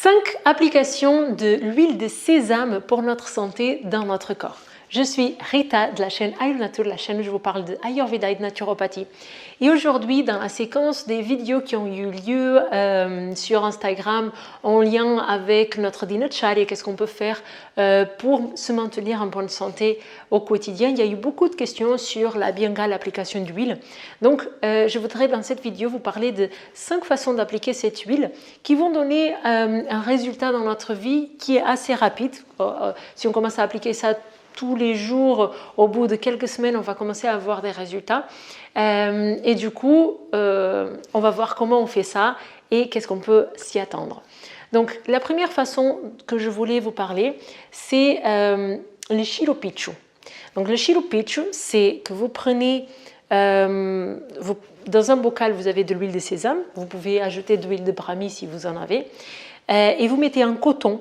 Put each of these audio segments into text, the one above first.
5 applications de l'huile de sésame pour notre santé dans notre corps. Je suis Rita de la chaîne Ayurnatur, la chaîne où je vous parle de Ayurveda et de naturopathie. Et aujourd'hui, dans la séquence des vidéos qui ont eu lieu sur Instagram en lien avec notre dinacharya, qu'est-ce qu'on peut faire pour se maintenir en bonne santé au quotidien, il y a eu beaucoup de questions sur la Abhyanga, l'application d'huile. Donc, je voudrais dans cette vidéo vous parler de 5 façons d'appliquer cette huile qui vont donner un résultat dans notre vie qui est assez rapide. Si on commence à appliquer ça tous les jours, au bout de quelques semaines, on va commencer à avoir des résultats. Et du coup, on va voir comment on fait ça et qu'est-ce qu'on peut s'y attendre. Donc, la première façon que je voulais vous parler, c'est le Shiro-Pichu. Donc, le Shiro-Pichu, c'est que vous prenez, dans un bocal, vous avez de l'huile de sésame, vous pouvez ajouter de l'huile de brahmi si vous en avez, et vous mettez un coton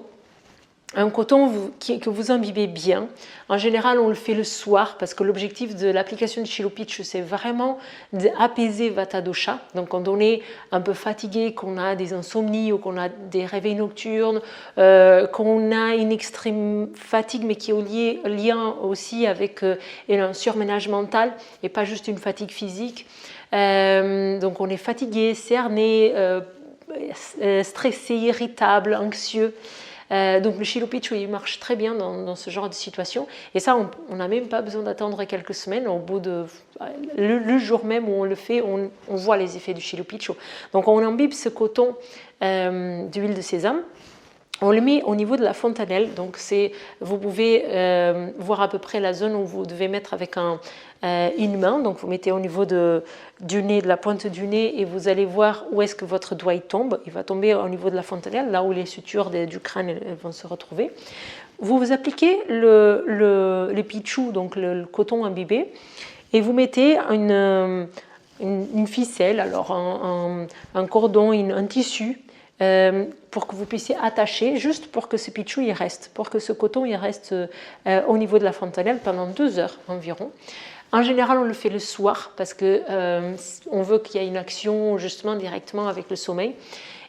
que vous imbibez bien. En général, on le fait le soir parce que l'objectif de l'application de Shiro-Pichu, c'est vraiment d'apaiser Vata Dosha. Donc, quand on est un peu fatigué, qu'on a des insomnies ou qu'on a des réveils nocturnes, qu'on a une extrême fatigue, mais qui est lien aussi avec un surménage mental et pas juste une fatigue physique. Donc, on est fatigué, cerné, stressé, irritable, anxieux. Donc le Shiro-Pichu il marche très bien dans ce genre de situation et ça on n'a même pas besoin d'attendre quelques semaines. Au bout de le jour même où on le fait, on voit les effets du Shiro-Pichu. Donc on imbibe ce coton d'huile de sésame. On le met au niveau de la fontanelle, donc vous pouvez voir à peu près la zone où vous devez mettre avec une main. Donc vous mettez au niveau du nez, de la pointe du nez, et vous allez voir où est-ce que votre doigt il tombe. Il va tomber au niveau de la fontanelle, là où les sutures du crâne elles vont se retrouver. Vous appliquez le pichu, donc le coton imbibé, et vous mettez une ficelle, alors un cordon, un tissu, pour que vous puissiez attacher, juste pour que ce pichu il reste, pour que ce coton il reste au niveau de la fontanelle pendant 2 heures environ. En général, on le fait le soir parce que on veut qu'il y ait une action justement directement avec le sommeil.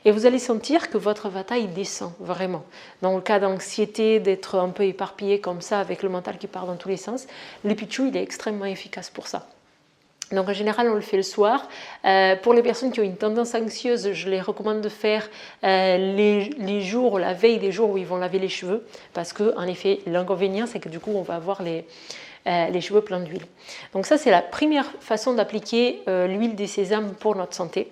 Et vous allez sentir que votre vata il descend vraiment. Dans le cas d'anxiété, d'être un peu éparpillé comme ça avec le mental qui part dans tous les sens, le pichu il est extrêmement efficace pour ça. Donc en général, on le fait le soir. Pour les personnes qui ont une tendance anxieuse, je les recommande de faire les jours, la veille des jours où ils vont laver les cheveux, parce que en effet, l'inconvénient, c'est que du coup, on va avoir les cheveux pleins d'huile. Donc ça, c'est la première façon d'appliquer l'huile de sésame pour notre santé.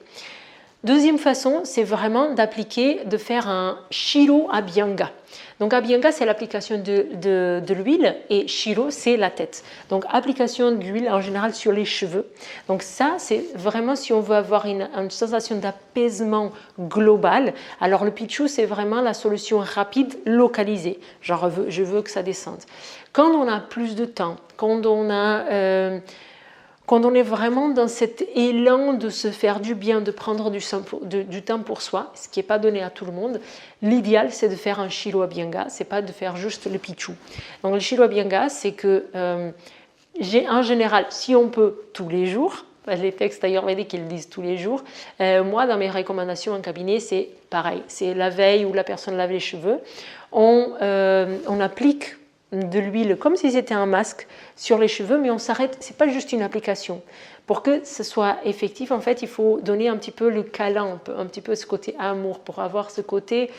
Deuxième façon, c'est vraiment de faire un Shiro Abhyanga. Donc Abhyanga, c'est l'application de l'huile et Shiro, c'est la tête. Donc application de l'huile en général sur les cheveux. Donc ça, c'est vraiment si on veut avoir une sensation d'apaisement global. Alors le Pichu, c'est vraiment la solution rapide, localisée. Genre, je veux que ça descende. Quand on a plus de temps, quand on est vraiment dans cet élan de se faire du bien, de prendre du temps pour soi, ce qui n'est pas donné à tout le monde, l'idéal c'est de faire un Shiro Abhyanga, c'est pas de faire juste le Pichu. Donc le Shiro Abhyanga, c'est que en général, si on peut tous les jours, les textes ayurvédiques ils le disent tous les jours, moi dans mes recommandations en cabinet c'est pareil, c'est la veille où la personne lave les cheveux, on applique de l'huile comme si c'était un masque sur les cheveux, mais on s'arrête, c'est pas juste une application. Pour que ce soit effectif, en fait, il faut donner un petit peu le câlin, un petit peu ce côté amour, pour avoir ce côté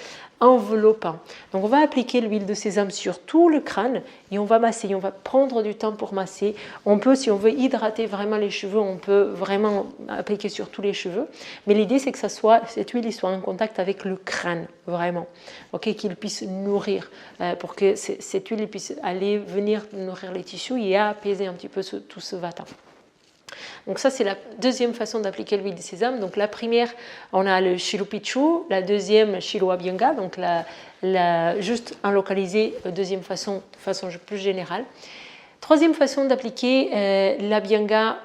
enveloppant. Donc on va appliquer l'huile de sésame sur tout le crâne et on va masser, on va prendre du temps pour masser. On peut, si on veut hydrater vraiment les cheveux, on peut vraiment appliquer sur tous les cheveux, mais l'idée c'est que cette huile soit en contact avec le crâne, vraiment, qu'il puisse nourrir, pour que cette huile puisse venir nourrir les tissus et apaiser un petit peu tout ce vata. Donc ça, c'est la deuxième façon d'appliquer l'huile de sésame. Donc la première, on a le Shiro-Pichu, la deuxième, Shiro Abhyanga, donc juste en localisé, deuxième façon, de façon plus générale. Troisième façon d'appliquer l'Abhyanga,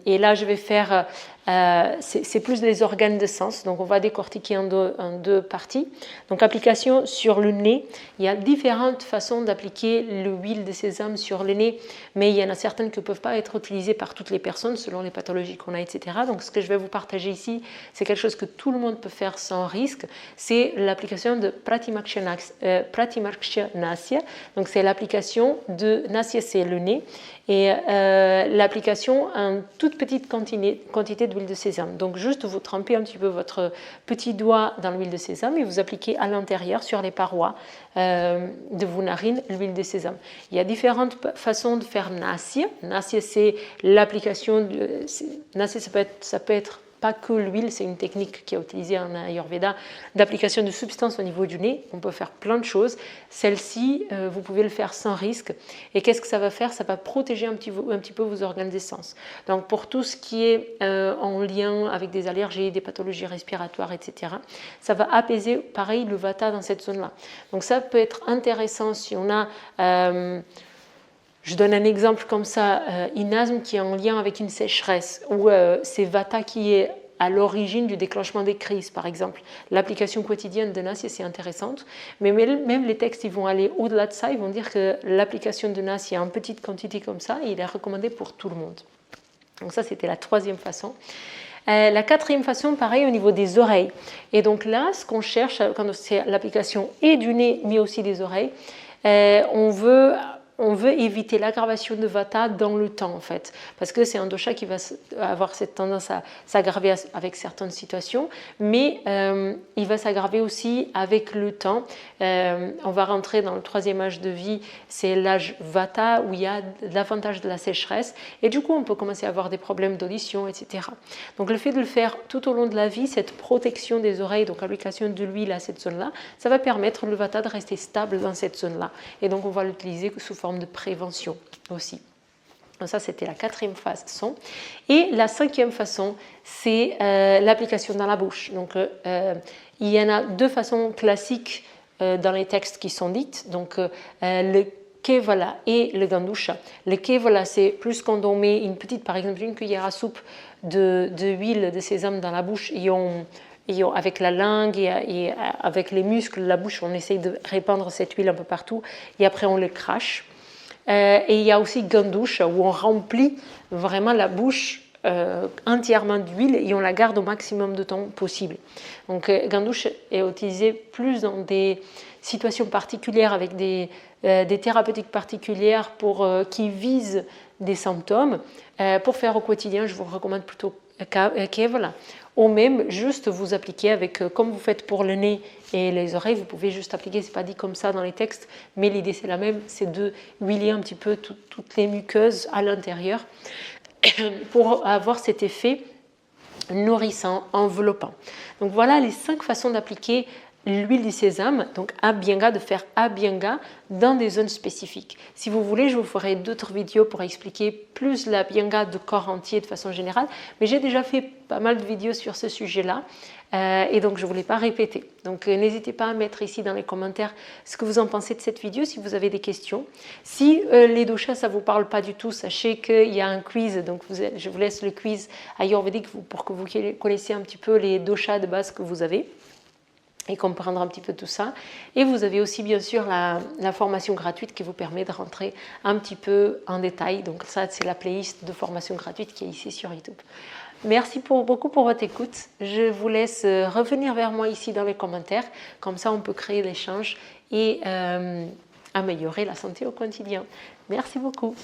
et là je vais faire c'est plus les organes de sens. Donc on va décortiquer en deux parties. Donc application sur le nez. Il y a différentes façons d'appliquer l'huile de sésame sur le nez, mais il y en a certaines qui ne peuvent pas être utilisées par toutes les personnes selon les pathologies qu'on a, etc. Donc ce que je vais vous partager ici, c'est quelque chose que tout le monde peut faire sans risque. C'est l'application de Pratimaksha Nasya. Donc c'est l'application de Nasya, c'est le nez, et l'application en toute petite quantité d'huile de sésame. Donc juste vous trempez un petit peu votre petit doigt dans l'huile de sésame et vous appliquez à l'intérieur sur les parois de vos narines l'huile de sésame. Il y a différentes façons de faire Nasya. Nasya, c'est l'application Nasya, ça peut être pas que l'huile, c'est une technique qui est utilisée en Ayurveda d'application de substances au niveau du nez. On peut faire plein de choses. Celle-ci, vous pouvez le faire sans risque. Et qu'est-ce que ça va faire? Ça va protéger un petit peu vos organes d'essence. Donc pour tout ce qui est en lien avec des allergies, des pathologies respiratoires, etc., ça va apaiser, pareil, le vata dans cette zone-là. Donc ça peut être intéressant si on a... je donne un exemple comme ça, une asthme qui est en lien avec une sécheresse, ou c'est Vata qui est à l'origine du déclenchement des crises, par exemple. L'application quotidienne de Nasya, c'est intéressante, mais même les textes, ils vont aller au-delà de ça, ils vont dire que l'application de Nasya en petite quantité comme ça, il est recommandé pour tout le monde. Donc ça, c'était la troisième façon. La quatrième façon, pareil, au niveau des oreilles. Et donc là, ce qu'on cherche, quand c'est l'application et du nez, mais aussi des oreilles, on veut éviter l'aggravation de Vata dans le temps, en fait, parce que c'est un dosha qui va avoir cette tendance à s'aggraver avec certaines situations, mais il va s'aggraver aussi avec le temps. On va rentrer dans le troisième âge de vie, c'est l'âge Vata, où il y a l'avantage de la sécheresse, et du coup, on peut commencer à avoir des problèmes d'audition, etc. Donc, le fait de le faire tout au long de la vie, cette protection des oreilles, donc l'application de l'huile à cette zone-là, ça va permettre le Vata de rester stable dans cette zone-là, et donc on va l'utiliser sous forme de prévention aussi. Donc ça, c'était la quatrième façon. Et la cinquième façon, c'est l'application dans la bouche. Donc, il y en a deux façons classiques dans les textes qui sont dites. Donc, le Kevala et le Gandusha. Le Kevala, c'est plus quand on met une petite, par exemple, une cuillère à soupe de huile de sésame dans la bouche et avec la langue et avec les muscles de la bouche, on essaye de répandre cette huile un peu partout et après on le crache. Et il y a aussi Gandusha où on remplit vraiment la bouche entièrement d'huile et on la garde au maximum de temps possible. Donc Gandusha est utilisé plus dans des situations particulières avec des thérapeutiques particulières qui visent des symptômes. Pour faire au quotidien, je vous recommande plutôt Kevala. Ou même juste vous appliquer avec, comme vous faites pour le nez et les oreilles, vous pouvez juste appliquer, c'est pas dit comme ça dans les textes, mais l'idée c'est la même, c'est de huiler un petit peu toutes les muqueuses à l'intérieur pour avoir cet effet nourrissant, enveloppant. Donc voilà les 5 façons d'appliquer l'huile du sésame, donc Abhyanga, de faire Abhyanga dans des zones spécifiques. Si vous voulez, je vous ferai d'autres vidéos pour expliquer plus l'Abhyanga de corps entier de façon générale, mais j'ai déjà fait pas mal de vidéos sur ce sujet-là, et donc je ne voulais pas répéter. Donc n'hésitez pas à mettre ici dans les commentaires ce que vous en pensez de cette vidéo, si vous avez des questions. Si les doshas, ça ne vous parle pas du tout, sachez qu'il y a un quiz, donc je vous laisse le quiz ayurvédique pour que vous connaissiez un petit peu les doshas de base que vous avez et comprendre un petit peu tout ça. Et vous avez aussi bien sûr la formation gratuite qui vous permet de rentrer un petit peu en détail. Donc ça, c'est la playlist de formation gratuite qui est ici sur YouTube. Merci beaucoup pour votre écoute. Je vous laisse revenir vers moi ici dans les commentaires. Comme ça, on peut créer l'échange et améliorer la santé au quotidien. Merci beaucoup.